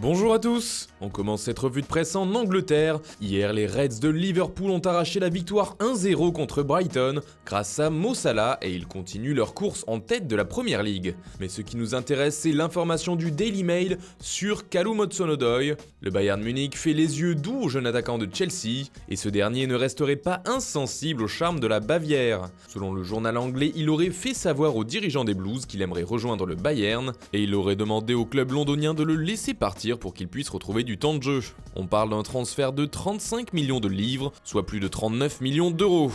Bonjour à tous. On commence cette revue de presse en Angleterre. Hier, les Reds de Liverpool ont arraché la victoire 1-0 contre Brighton grâce à Mo Salah et ils continuent leur course en tête de la Premier League. Mais ce qui nous intéresse, c'est l'information du Daily Mail sur Callum Hudson-Odoi. Le Bayern Munich fait les yeux doux au jeune attaquant de Chelsea et ce dernier ne resterait pas insensible au charme de la Bavière. Selon le journal anglais, il aurait fait savoir aux dirigeants des Blues qu'il aimerait rejoindre le Bayern et il aurait demandé au club londonien de le laisser partir pour qu'il puisse retrouver du temps de jeu. On parle d'un transfert de 35 millions de livres, soit plus de 39 millions d'euros.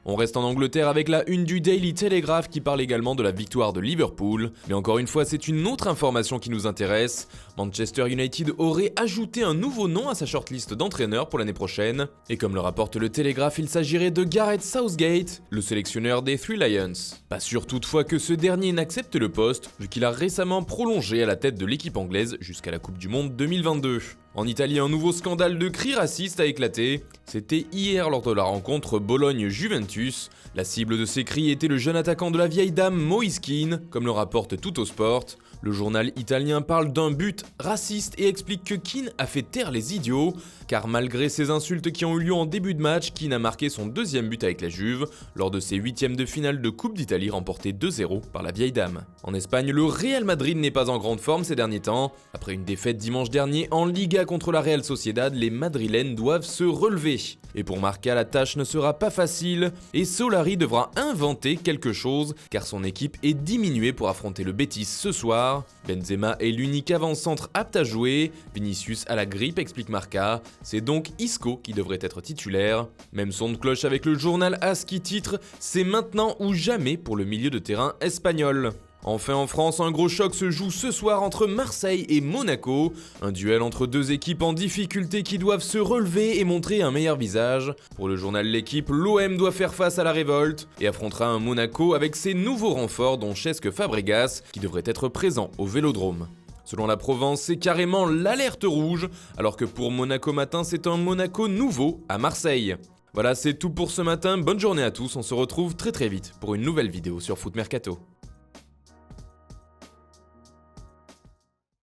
On reste en Angleterre avec la une du Daily Telegraph qui parle également de la victoire de Liverpool. Mais encore une fois, c'est une autre information qui nous intéresse. Manchester United aurait ajouté un nouveau nom à sa shortlist d'entraîneurs pour l'année prochaine. Et comme le rapporte le Telegraph, il s'agirait de Gareth Southgate, le sélectionneur des Three Lions. Pas sûr toutefois que ce dernier n'accepte le poste, vu qu'il a récemment prolongé à la tête de l'équipe anglaise jusqu'à la Coupe du Monde 2022. En Italie, un nouveau scandale de cris racistes a éclaté. C'était hier lors de la rencontre Bologne-Juventus. La cible de ces cris était le jeune attaquant de la vieille dame Moise Kean, comme le rapporte Tuttosport. Le journal italien parle d'un but raciste et explique que Kean a fait taire les idiots, car malgré ces insultes qui ont eu lieu en début de match, Kean a marqué son deuxième but avec la Juve, lors de ses huitièmes de finale de Coupe d'Italie remportés 2-0 par la vieille dame. En Espagne, le Real Madrid n'est pas en grande forme ces derniers temps. Après une défaite dimanche dernier en Liga contre la Real Sociedad, les Madrilènes doivent se relever. Et pour Marca, la tâche ne sera pas facile, et Solari devra inventer quelque chose, car son équipe est diminuée pour affronter le Betis ce soir. Benzema est l'unique avant-centre apte à jouer, Vinicius a la grippe explique Marca, c'est donc Isco qui devrait être titulaire. Même son de cloche avec le journal AS qui titre « C'est maintenant ou jamais pour le milieu de terrain espagnol ». Enfin en France, un gros choc se joue ce soir entre Marseille et Monaco, un duel entre deux équipes en difficulté qui doivent se relever et montrer un meilleur visage. Pour le journal L'Équipe, l'OM doit faire face à la révolte et affrontera un Monaco avec ses nouveaux renforts dont Cesc Fabregas qui devrait être présent au Vélodrome. Selon la Provence, c'est carrément l'alerte rouge, alors que pour Monaco Matin, c'est un Monaco nouveau à Marseille. Voilà, c'est tout pour ce matin, bonne journée à tous, on se retrouve très vite pour une nouvelle vidéo sur Foot Mercato.